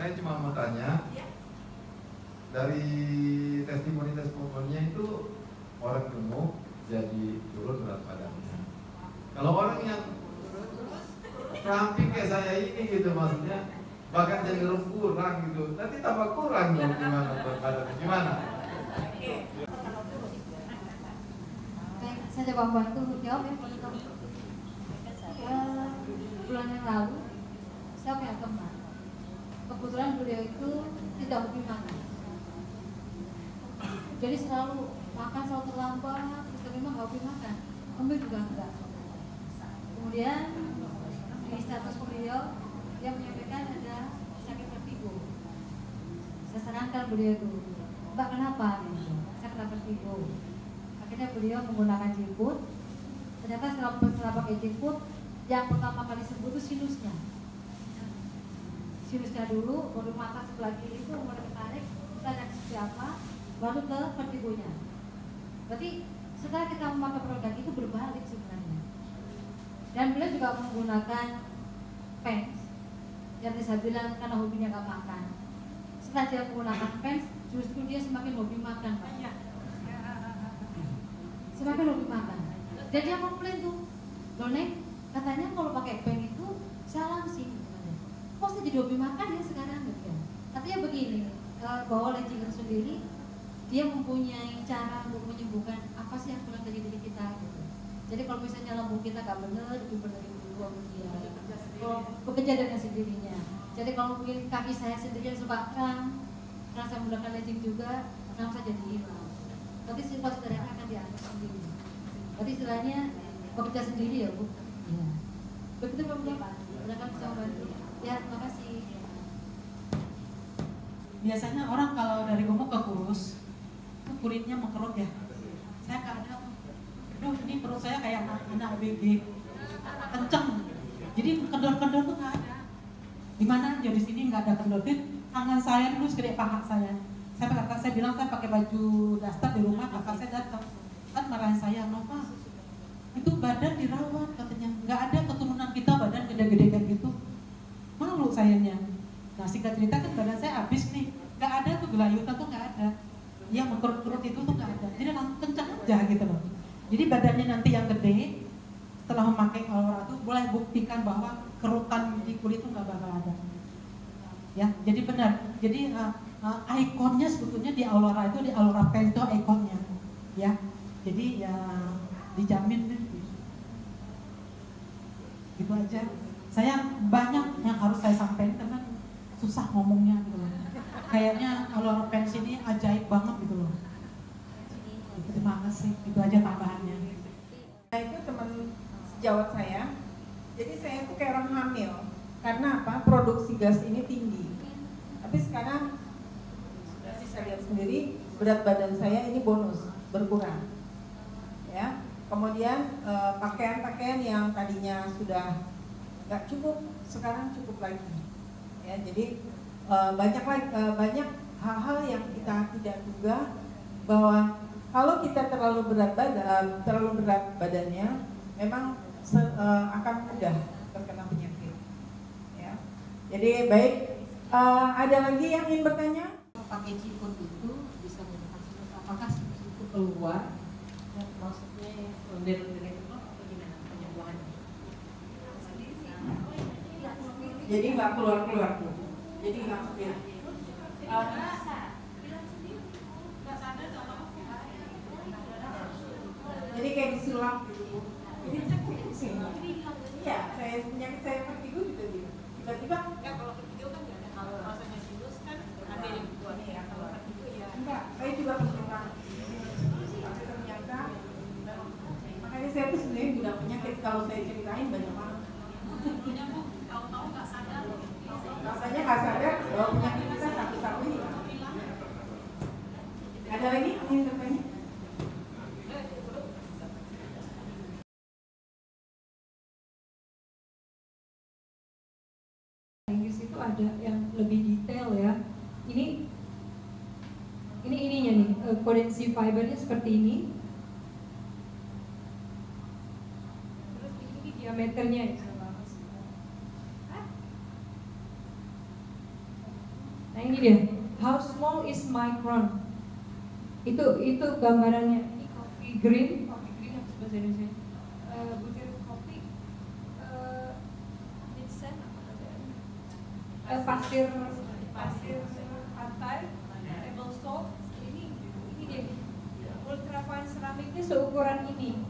saya cuma mau tanya, dari testimoni-testimoninya itu orang gemuk jadi turun berat badannya. Kalau orang yang ramping kayak saya ini gitu, maksudnya bahkan cenderung kurang gitu, nanti tambah kurang dong, gimana berat badannya, gimana? Saya coba bantu jawab ya. Bulan yang lalu saya punya teman, kebetulan beliau itu tidak hobi makan, jadi selalu makan selalu terlambat, itu memang hobi makan, ambil juga enggak. Kemudian di status beliau dia menyampaikan ada sakit vertigo. Saya sarankan beliau itu, Mbak kenapa? Saya kena vertigo. Akhirnya beliau menggunakan G-Food. Ternyata setelah pakai G-Food, yang pertama kali sembuh itu sinusnya. Sinusnya dulu, baru mata sebelah kiri itu mulai tertarik, kita lihat seperti apa, baru ke vertigonya. Berarti setelah kita memakai produk itu berbalik sebenarnya. Dan beliau juga menggunakan pens, yang saya bilang karena hobinya nggak makan. Setelah dia menggunakan pens, justru dia semakin hobi makan, Pak. Semakin hobi makan. Dan dia komplain tuh, loh Nek, katanya kalau pakai pen itu saya langsing. Kok saya jadi hobi makan ya sekarang? Gitu. Artinya begini, bahwa Leci itu sendiri dia mempunyai cara untuk menyembuhkan apa sih yang kurang dari diri kita gitu. Jadi kalau misalnya lambung kita gak bener, itu benerin dulu sama dia. Kalau bekerja dengan sendirinya. Jadi kalau mungkin kaki saya sendiri yang suka kram, karena saya menggunakan legging juga, kram saya jadi hilang. Tapi sifat sederhana akan diangkat sendiri. Berarti istilahnya bekerja sendiri ya Bu. Ya. Begitu Pak Pak. Silakan bisa membantu. Ya, terima kasih. Biasanya orang kalau dari gemuk ke kurus, kulitnya mengkerut ya. Saya kadang, aduh ini perut saya kayak anak ABG, kenceng. Jadi kendor-kendor tuh nggak ada. Di mana aja di sini nggak ada kendor. Tangan saya dulu segede paha saya. Saya bilang saya pakai baju daster di rumah, kakak saya datang, kan marahin saya, Nova, itu badan dirawat katanya, nggak ada keturunan kita badan gede-gede kayak gitu. Malu sayanya. Nah singkat cerita kan badan saya habis nih, nggak ada tuh gelayutan tuh nggak ada, yang mengkerut-kerut itu tuh nggak ada, jadi langsung kencang aja gitu loh. Jadi badannya nanti yang gede, setelah memakai Aura itu boleh buktikan bahwa kerutan di kulit itu nggak bakal ada. Ya, jadi benar. Jadi ikonnya sebetulnya di Aura itu, di Aura Pen itu ikonnya, ya. Jadi ya dijamin deh. Gitu aja. Saya banyak yang harus saya sampaikan karena susah ngomongnya gitu loh. Kayaknya Aura Pen ini ajaib banget gitu loh. Terima kasih. Itu aja tambahannya. Nah itu teman sejawat saya. Jadi saya itu kayak orang hamil. Karena apa? Produksi gas ini tinggi. Tapi sekarang sudah saya lihat sendiri berat badan saya ini bonus berkurang. Ya. Kemudian pakaian-pakaian yang tadinya sudah nggak cukup, sekarang cukup lagi. Ya, jadi banyak hal-hal yang kita tidak duga bahwa kalau kita terlalu berat badannya, memang akan mudah terkena penyakit. Ya. Jadi baik, ada lagi yang ingin bertanya? Pakai G-Food itu bisa menyebabkan apakah itu keluar? Ya, maksudnya ondel-ondel itu atau gimana penyembuhannya? Jadi nggak keluar tuh. Jadi nggak jadi kayak disulap gitu. Iya, penyakit saya vertigo juga gitu. Tiba-tiba Ya kalau vertigo kan nggak ada, kalau rasanya sinus kan ada yang buatnya ya. Kalau vertigo ya enggak, saya juga kesulitan. Tapi ternyata makanya saya tuh sebenarnya udah penyakit, kalau saya ceritain banyak banget. tentunya Bu, tahu-tahu nggak sadar. Rasanya nggak sadar bahwa penyakit kita satu-satunya. Ada lagi yang ingin bertanya? Inggris itu ada yang lebih detail ya. Ini ininya nih, potensi fibernya seperti ini. Terus ini diameternya ya. ini dia, how small is micron? Itu gambarannya. Ini coffee green apa bahasa Indonesia? Butir kopi, mixen, pasir pantai, table salt. Ini dia. Ultrafine ceramiknya seukuran ini.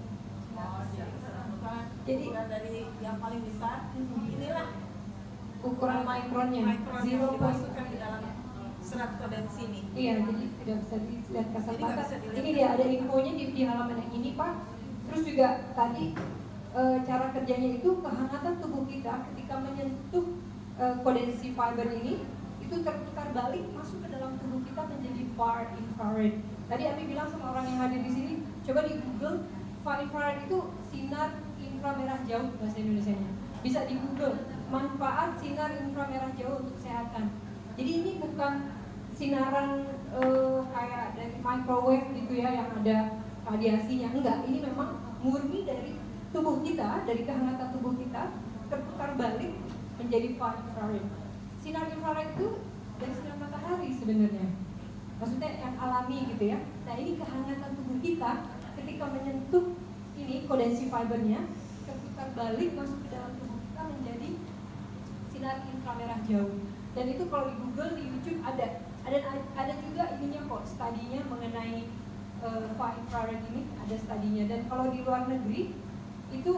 Jadi dari yang paling besar, inilah ukuran mikronnya, mikron yang dimasukkan di dalam serat kodensi ini. Iya, jadi tidak bisa dilihat kasat Jadi nggak mata. bisa dilihat. Ini dia ada infonya di halaman yang ini, Pak. Terus juga tadi cara kerjanya itu kehangatan tubuh kita ketika menyentuh kodensi fiber ini itu terputar balik masuk ke dalam tubuh kita menjadi far infrared. Tadi Ami bilang sama orang yang hadir di sini, coba di Google far infrared itu sinar inframerah jauh bahasa Indonesianya. Bisa di Google manfaat sinar inframerah jauh untuk kesehatan. Jadi ini bukan sinaran kayak dari microwave gitu ya yang ada radiasinya, enggak. Ini memang murni dari tubuh kita, dari kehangatan tubuh kita terputar balik menjadi far infrared. Sinar infrared itu dari sinar matahari sebenarnya, maksudnya yang alami gitu ya. Nah ini kehangatan tubuh kita ketika menyentuh ini kodensi fibernya terputar balik masuk ke dalam tubuh kita menjadi sinar inframerah jauh. Dan itu kalau di Google, di YouTube ada juga ininya kok, studinya mengenai far infrared ini, ada studinya. Dan kalau di luar negeri itu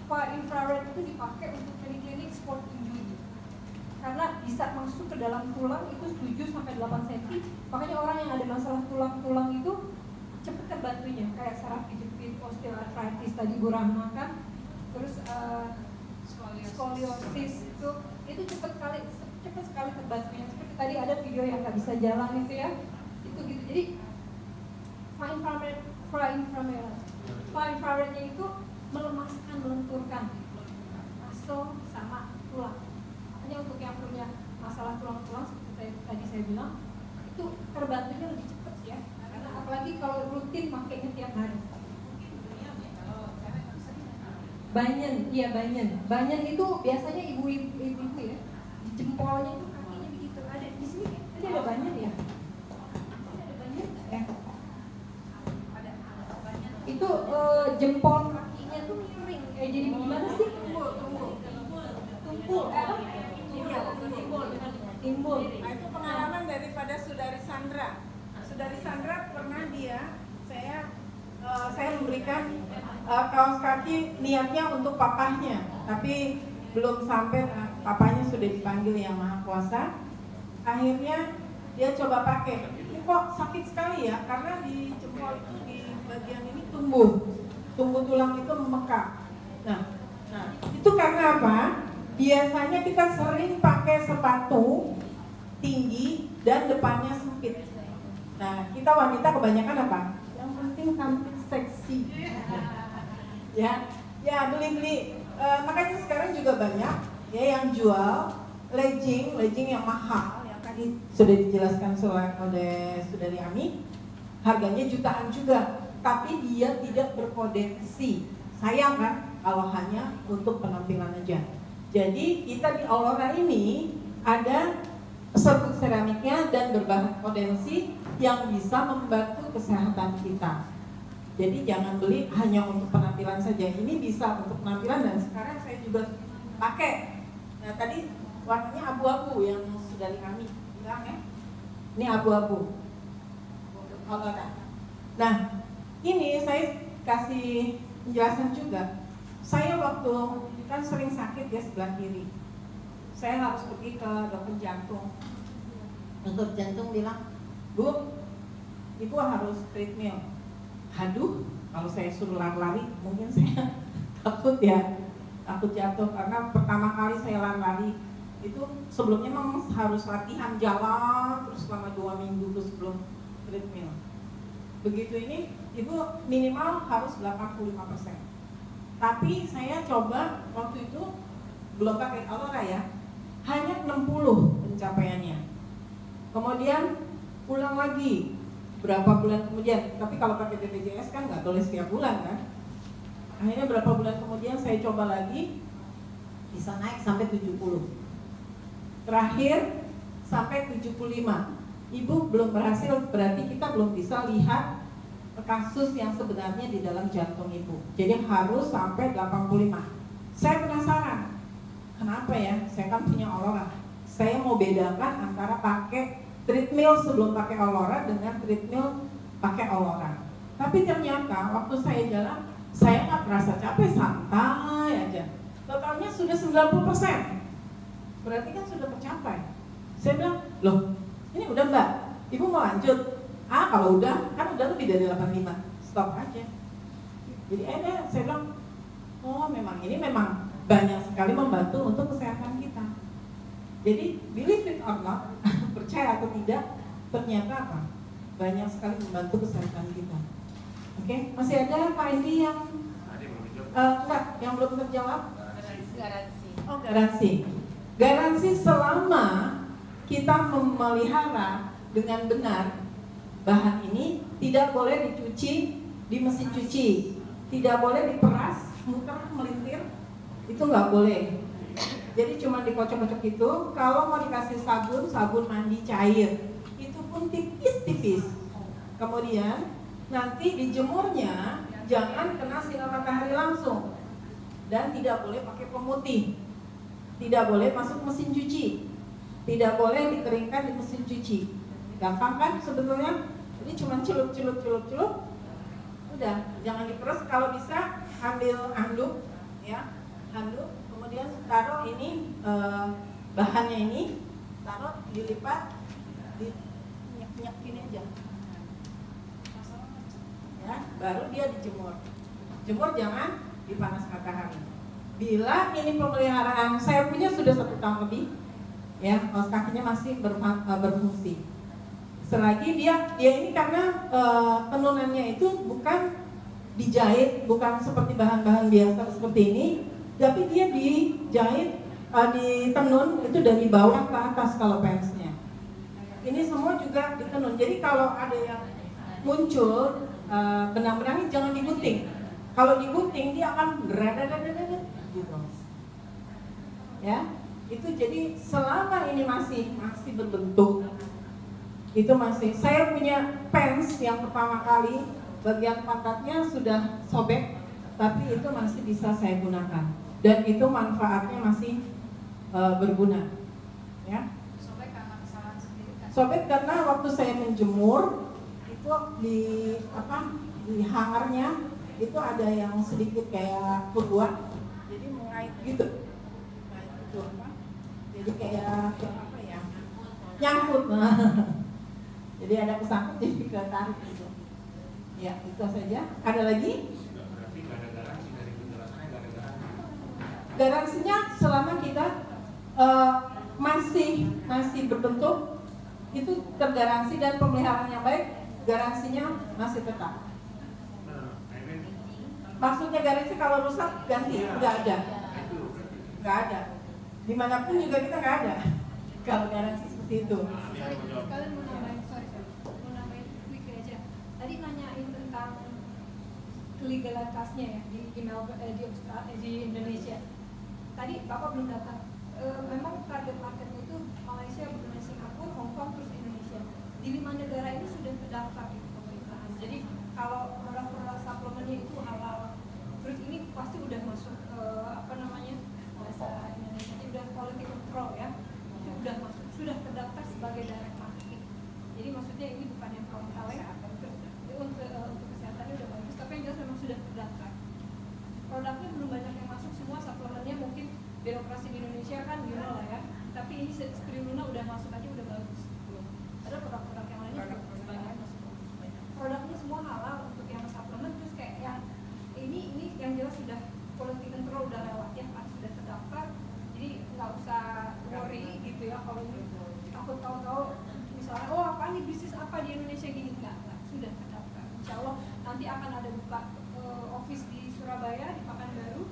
far infrared itu dipakai untuk klinik sport injury karena bisa masuk ke dalam tulang itu 7 sampai 8 cm. Makanya orang yang ada masalah tulang itu cepat terbantunya, kayak saraf kejepit, osteoartritis tadi Bu Rahma kan, terus skoliosis itu cepat sekali terbantunya. Seperti tadi ada video yang nggak bisa jalan itu ya, itu gitu. Jadi far infrarednya itu melemaskan, melenturkan muscle sama tulang. Makanya untuk yang punya masalah tulang-tulang seperti tadi saya bilang, itu terbantunya lebih cepat ya. Karena apalagi kalau rutin makainya tiap hari. Banyan, iya banyan. Banyan itu biasanya ibu-ibu ya, di jempolnya itu kakinya begitu. Ada di sini, tadi ada banyan ya. Ada banyan nggak ya? Ada banyan. Itu jempol kakinya tuh miring. Kayak jadi gimana sih? Timbul. Nah, itu pengalaman daripada Saudari Sandra. Saudari Sandra pernah saya memberikan kaos kaki niatnya untuk papahnya, tapi belum sampai, papahnya sudah dipanggil Yang Maha Kuasa. Akhirnya dia coba pakai. Ini kok sakit sekali ya, karena di jempol itu di bagian ini tumbuh tulang itu memekak. Nah, itu karena apa? Biasanya kita sering pakai sepatu tinggi dan depannya sempit. Nah, kita wanita kebanyakan apa? Yang penting tampil seksi. Ya beli. Makanya sekarang juga banyak ya yang jual legging yang mahal, yang tadi sudah dijelaskan oleh Saudari Ami, harganya jutaan juga, tapi dia tidak berpotensi. Sayang kan kalau hanya untuk penampilan aja. Jadi kita di Aurora ini ada serbuk seramiknya dan berbahan potensi yang bisa membantu kesehatan kita. Jadi jangan beli hanya untuk penampilan saja. Ini bisa untuk penampilan dan sekarang saya juga pakai. Nah tadi warnanya abu-abu yang sudah kami bilang ya. Ini abu-abu. Nah ini saya kasih penjelasan juga. Saya waktu kan sering sakit ya sebelah kiri. Saya harus pergi ke dokter jantung. Dokter jantung bilang, Bu, Ibu harus treadmill. Aduh, kalau saya suruh lari-lari, mungkin saya takut jatuh karena pertama kali saya lari itu sebelumnya memang harus latihan jalan terus selama 2 minggu terus sebelum treadmill. Begitu ini, Ibu minimal harus 85%. Tapi saya coba waktu itu belum pakai Aurora ya, hanya 60 pencapaiannya. Kemudian pulang lagi berapa bulan kemudian, tapi kalau pakai BPJS kan nggak boleh setiap bulan kan. Akhirnya berapa bulan kemudian saya coba lagi, bisa naik sampai 70. Terakhir sampai 75. Ibu belum berhasil, berarti kita belum bisa lihat kasus yang sebenarnya di dalam jantung ibu. Jadi harus sampai 85. Saya penasaran, kenapa ya? Saya kan punya Aurora. Saya mau bedakan antara pakai treadmill sebelum pakai Aurora dengan treadmill pakai Aurora. Tapi ternyata waktu saya jalan, saya nggak terasa capek, santai aja. Totalnya sudah 90%. Berarti kan sudah tercapai. Saya bilang, loh, ini udah Mbak, Ibu mau lanjut? Kalau udah, kan udah lebih dari 85, stop aja. Jadi saya bilang, oh memang ini memang banyak sekali membantu untuk kesehatan kita. Jadi believe it or not, percaya atau tidak, ternyata apa? Banyak sekali membantu kesehatan kita. Oke, masih ada Pak Indi yang enggak, yang belum terjawab? Garansi. Oh, garansi. Garansi selama kita memelihara dengan benar bahan ini, tidak boleh dicuci di mesin cuci, tidak boleh diperas, muter, melintir, itu nggak boleh. Jadi cuma dikocok-kocok itu. Kalau mau dikasih sabun, sabun mandi cair, itu pun tipis-tipis. Kemudian nanti dijemurnya jangan kena sinar matahari langsung, dan tidak boleh pakai pemutih, tidak boleh masuk mesin cuci, tidak boleh dikeringkan di mesin cuci. Gampang kan sebetulnya? Jadi cuma celup, udah, jangan diperes. Kalau bisa ambil handuk, ya, handuk, kemudian taruh ini bahannya ini, taruh dilipat, dinyak gini aja, ya, baru dia dijemur. Jemur jangan di panas matahari. Bila ini pemeliharaan, saya punya sudah 1 tahun lebih, ya, kaos kakinya masih berfungsi. Selagi dia ini karena tenunannya itu bukan dijahit, bukan seperti bahan-bahan biasa seperti ini, tapi dia dijahit, ditenun itu dari bawah ke atas kalau pantsnya. Ini semua juga ditenun. Jadi kalau ada yang muncul benang-benangnya jangan digunting. Kalau digunting dia akan gitu. Ya, itu jadi selama ini masih berbentuk, itu masih. Saya punya pants yang pertama kali bagian pantatnya sudah sobek, tapi itu masih bisa saya gunakan, dan itu manfaatnya masih berguna. Ya. Sobek karena kesalahan sendiri kan? Sobek karena waktu saya menjemur itu di hangernya itu ada yang sedikit kayak kurbuat, jadi mengait gitu. Nah, itu apa? Jadi kayak apa ya? Nyangkut. Jadi ada kesangkut, jadi ketarik gitu. Ya, itu saja. Ada lagi? Berarti nggak ada garansi dari penjelasannya, nggak ada garansi. Garansinya selama kita masih berbentuk, itu tergaransi, dan pemeliharaan yang baik, garansinya masih tetap. Maksudnya garansi kalau rusak ganti, nggak ada. Nggak ada. Dimanapun juga kita nggak ada kalau garansi seperti itu. Kalian mau nambahin quick aja. Tadi nanyain tentang kelegalitasnya ya di Indonesia. Tadi Bapak belum datang. Memang target marketnya itu Malaysia, Brunei, Singapura, Hong Kong, terus Indonesia. Di 5 negara ini sudah terdaftar di pemerintahan. Jadi kalau produk-produk suplemennya itu halal, terus ini pasti udah masuk bahasa Indonesia ini udah quality control ya, itu udah masuk, sudah terdaftar sebagai direct marketing. Jadi maksudnya ini bukan yang kaleng, untuk kesehatannya udah bagus, tapi yang jelas memang sudah terdaftar. Produknya belum banyak yang masuk, semua suplemennya mungkin birokrasi di Indonesia kan lah ya, tapi ini Spirulina udah masuk aja udah bagus. Ada produk-produk yang lainnya juga banyak masuk. Produknya semua halal untuk yang suplemen, terus kayak yang ini yang jelas sudah quality control udah lewat ya, sudah terdaftar. Jadi nggak usah worry gitu ya kalau ini takut tahu-tahu misalnya apa nih bisnis apa di Indonesia gini, enggak, sudah terdaftar. Insya Allah nanti akan ada buka office di Surabaya, di Pekanbaru.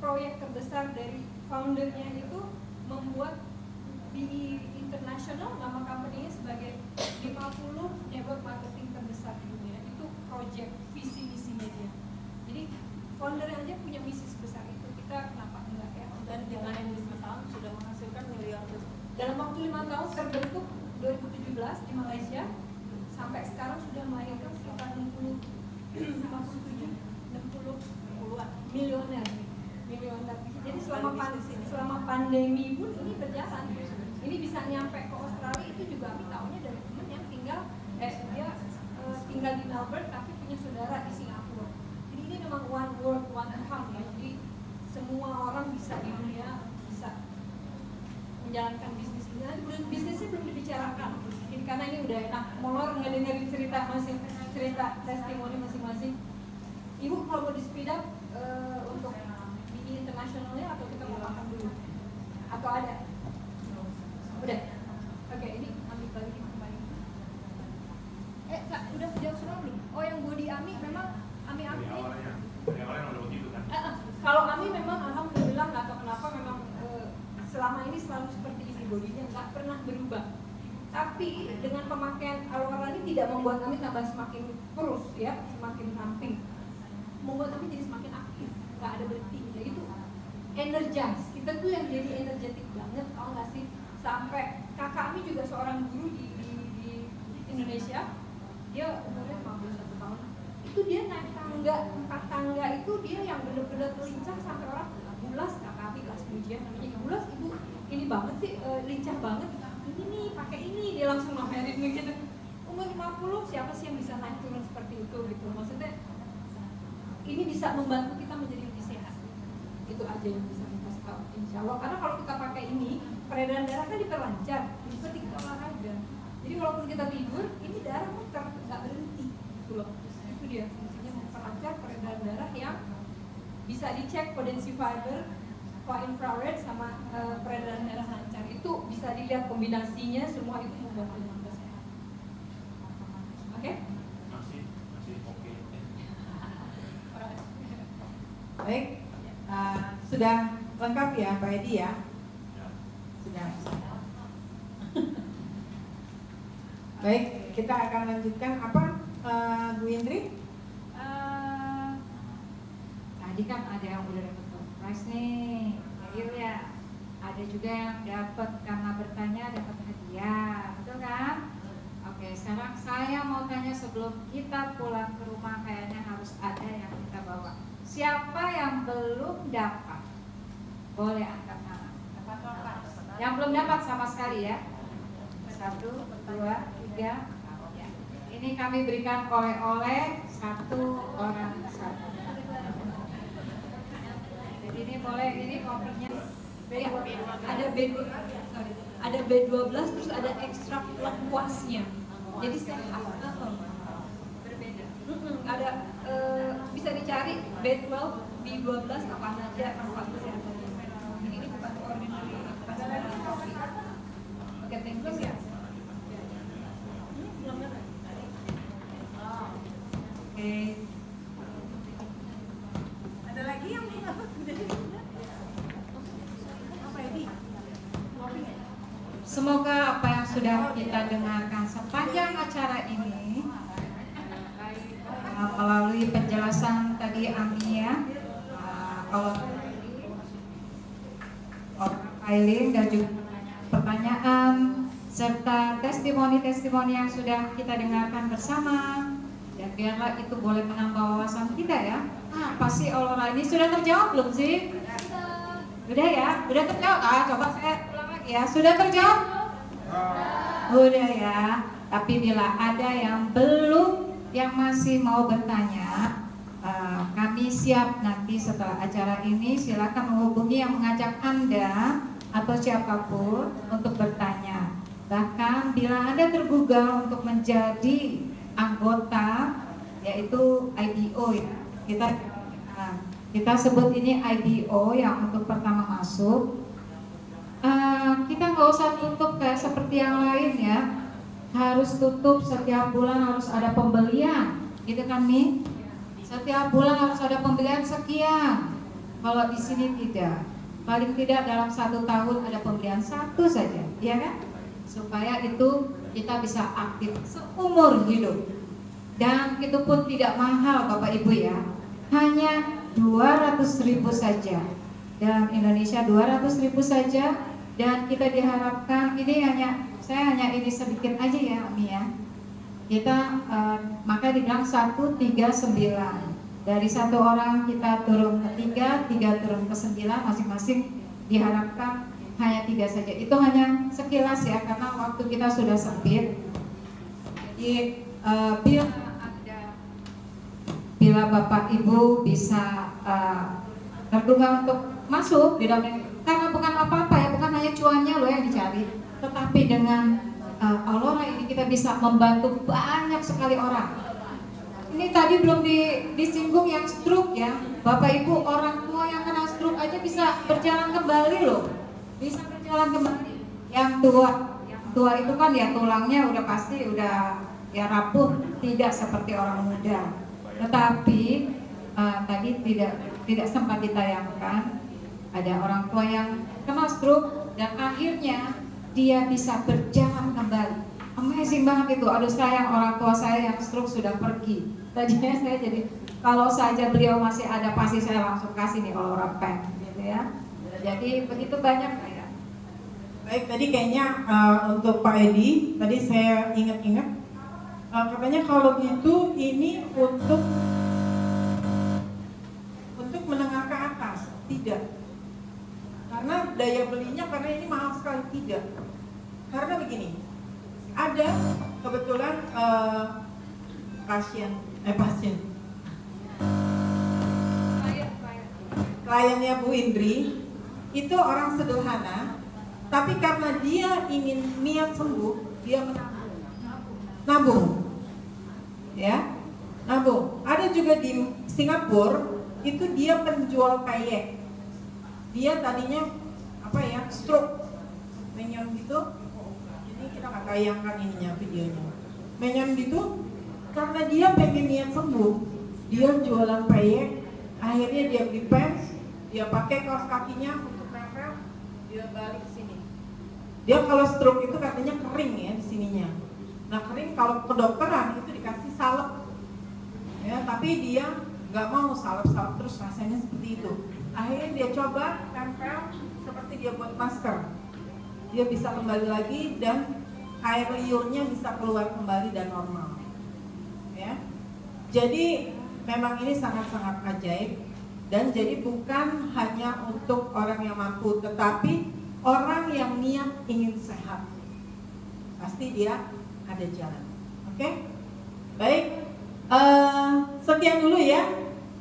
Proyek terbesar dari foundernya itu membuat BI International, nama company-nya sebagai 50 network marketing terbesar di dunia. Itu project visi misinya dia. Jadi foundernya aja punya misi sebesar itu, kita kenapa enggak ya? Dan dengan yang 5 tahun sudah menghasilkan miliar. Dalam waktu 5 tahun di Malaysia, sampai sekarang sudah melahirkan sekitar 60 milioner. Jadi selama pandemi pun ini berjalan. Ini bisa nyampe ke Australia itu juga kami tahunya dari teman yang tinggal di Melbourne tapi punya saudara di Singapura. Jadi ini memang one world one income ya. Jadi semua orang bisa di dunia bisa menjalankan bisnis ini. Nanti bisnisnya belum dibicarakan. Jadi karena ini udah enak molor ngedengerin cerita testimoni masing-masing. Ibu kalau mau di speed up untuk BI internasionalnya atau kita mau makan dulu? Atau ada? Udah? Oke, ini ambil balik kembali. Udah jauh semua belum? Oh yang body Ami memang Ami Dari awalnya udah begitu kan? kalau Ami memang alhamdulillah nggak tahu kenapa memang selama ini selalu seperti ini bodinya nggak pernah berubah. Tapi dengan pemakaian Alora ini tidak membuat Ami tambah semakin kurus ya, semakin ramping. Membuat Ami jadi semakin aktif, nggak ada berhentinya. Itu energize. Kita tuh yang jadi energetik banget, tau nggak sih? Sampai kakak Ami juga seorang guru di Indonesia. Dia umurnya 51 tahun. Itu dia naik tangga, 4 tangga itu dia yang bener-bener lincah sampai orang bulas. Kakak Ami kelas pujian namanya Ibu Bulas, Ibu ini banget sih, lincah banget. Ini nih, pakai ini, dia langsung ngapain begitu. Umur 50, siapa sih yang bisa naik turun seperti itu gitu. Maksudnya ini bisa membantu kita menjadi lebih sehat. Itu aja yang bisa kita kasih tahu, insya Allah. Karena kalau kita pakai ini, peredaran darah kan diperlancar seperti kita olahraga. Jadi walaupun kita tidur, ini darah muter, nggak berhenti. Gitu loh. Itu dia fungsinya memperlancar peredaran darah yang bisa dicek potensi fiber, infrared sama peredaran darah lancar. Itu bisa dilihat kombinasinya, semua itu membuat kita sehat. Oke? Masih oke. Baik, sudah lengkap ya Pak Edi ya? Sudah. Baik, kita akan lanjutkan apa Bu Indri? Tadi kan ada yang udah dapat prize nih, ya. Ada juga yang dapat karena bertanya dapat hadiah, betul kan? Oke, sekarang saya mau tanya sebelum kita pulang ke rumah, kayaknya harus ada yang kita bawa. Siapa yang belum dapat? Boleh angkat tangan. Yang belum dapat sama sekali ya. 1, 2, 3. Ini kami berikan oleh-oleh 1 orang 1. Jadi ini boleh, ini kopinya. Ada B12 terus ada ekstrak lengkuasnya. Jadi sehat. Berbeda. Ada bisa dicari B12, B12 apa aja manfaat kesehatan. Ini bukan ordinary. Ada lagi kopi. Oke, thank you ya. Oke. Ada lagi yang Semoga apa yang sudah kita dengarkan sepanjang acara ini melalui penjelasan tadi Ami ya, kalau Aileen dan juga pertanyaan serta testimoni-testimoni yang sudah kita dengarkan bersama, dan biarlah itu boleh menambah wawasan kita ya. Apa sih Alora ini sudah terjawab belum sih? Udah ya, udah terjawab. Coba saya ulang lagi ya. Sudah terjawab? Udah ya. Tapi bila ada yang belum, yang masih mau bertanya, kami siap nanti setelah acara ini. Silakan menghubungi yang mengajak Anda atau siapapun untuk bertanya. Bahkan bila Anda tergugah untuk menjadi anggota, yaitu IBO ya, kita sebut ini IBO yang untuk pertama masuk. Kita nggak usah tutup kayak seperti yang lain ya, harus tutup setiap bulan, harus ada pembelian gitu kan Mi? Setiap bulan harus ada pembelian sekian. Kalau di sini tidak, paling tidak dalam 1 tahun ada pembelian 1 saja, ya kan? Supaya itu kita bisa aktif seumur hidup. Dan itu pun tidak mahal Bapak Ibu ya, hanya 200.000 saja. Dalam Indonesia 200.000 saja, dan kita diharapkan ini hanya saya hanya ini sedikit aja ya Ami ya. Kita maka dibilang 139. Dari 1 orang kita turun ke 3 turun ke 9, masing-masing diharapkan hanya 3 saja. Itu hanya sekilas ya, karena waktu kita sudah sempit. Jadi bila Bapak Ibu bisa terduga untuk masuk di dalam, karena bukan apa-apa ya, bukan hanya cuannya loh yang dicari, tetapi dengan Aurora ini kita bisa membantu banyak sekali orang. Ini tadi belum disinggung yang stroke ya, Bapak Ibu, orang tua yang kena stroke aja bisa berjalan kembali loh, bisa berjalan kembali. Yang tua itu kan ya tulangnya udah pasti udah ya rapuh, tidak seperti orang muda. Tetapi tadi tidak sempat ditayangkan, ada orang tua yang kena stroke dan akhirnya dia bisa berjalan kembali. Amazing banget itu. Aduh sayang, orang tua saya yang stroke sudah pergi. Tadinya saya jadi kalau saja beliau masih ada pasti saya langsung kasih nih Aurora Pen gitu ya. Jadi begitu banyak ya. Baik, tadi kayaknya untuk Pak Edi, tadi saya ingat-ingat katanya kalau gitu ini untuk menengah ke atas, tidak. Karena daya belinya, karena ini mahal sekali, tidak. Karena begini, ada kebetulan kliennya Bu Indri itu orang sederhana, tapi karena dia ingin niat sembuh, dia nabung, ya, nabung. Ada juga di Singapura itu dia penjual kayak, dia tadinya apa ya, stroke, menyon gitu. Jadi kita nggak tayangkan ininya videonya, menyon gitu. Karena dia pengen niat sembuh, dia jualan payek, akhirnya dia beli pants, dia pakai kaos kakinya untuk nempel, dia balik ke sini. Dia kalau stroke itu katanya kering ya di sininya. Nah kering, kalau kedokteran itu dikasih salep, ya, tapi dia nggak mau salep-salep terus, rasanya seperti itu. Akhirnya dia coba tempel seperti dia buat masker, dia bisa kembali lagi dan air liurnya bisa keluar kembali dan normal. Ya. Jadi memang ini sangat-sangat ajaib, dan jadi bukan hanya untuk orang yang mampu, tetapi orang yang niat ingin sehat pasti dia ada jalan. Oke? Baik, sekian dulu ya.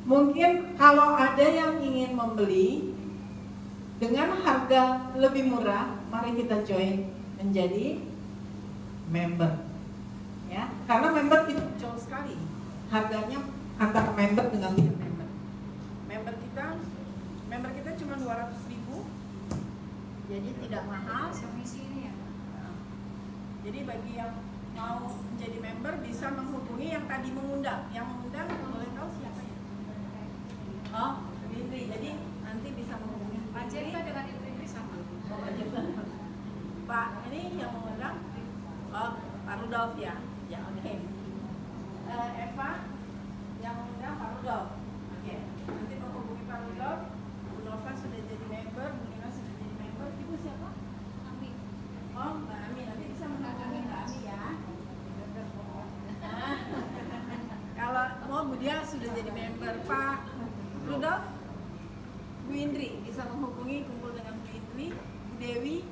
Mungkin kalau ada yang ingin membeli dengan harga lebih murah, mari kita join menjadi member. Ya, karena member itu jauh sekali harganya antara member dengan tidak member. Member kita cuma 200.000, jadi tidak mahal. Ini ya. Jadi bagi yang mau menjadi member bisa menghubungi yang tadi mengundang. Yang mengundang boleh tahu siapa ya? Oh, Indri. Jadi nanti bisa menghubungi Pak Jepta dengan Indri sama. Oh, Pak ini yang mengundang. Oh, Pak Rudolf ya. Ya, oke. Eva yang mengundang Pak Rudolf. Oke. Nanti menghubungi Pak Rudolf. Bu Nova sudah jadi member, Bu Nina sudah jadi member. Ibu siapa? Ami. Oh, Mbak Ami. Nanti bisa menghubungi Mbak Ami ya. Nah, kalau mau Bu Dia sudah jadi member, Pak Rudolf, Bu Indri bisa menghubungi, kumpul dengan Bu Indri, Bu Dewi,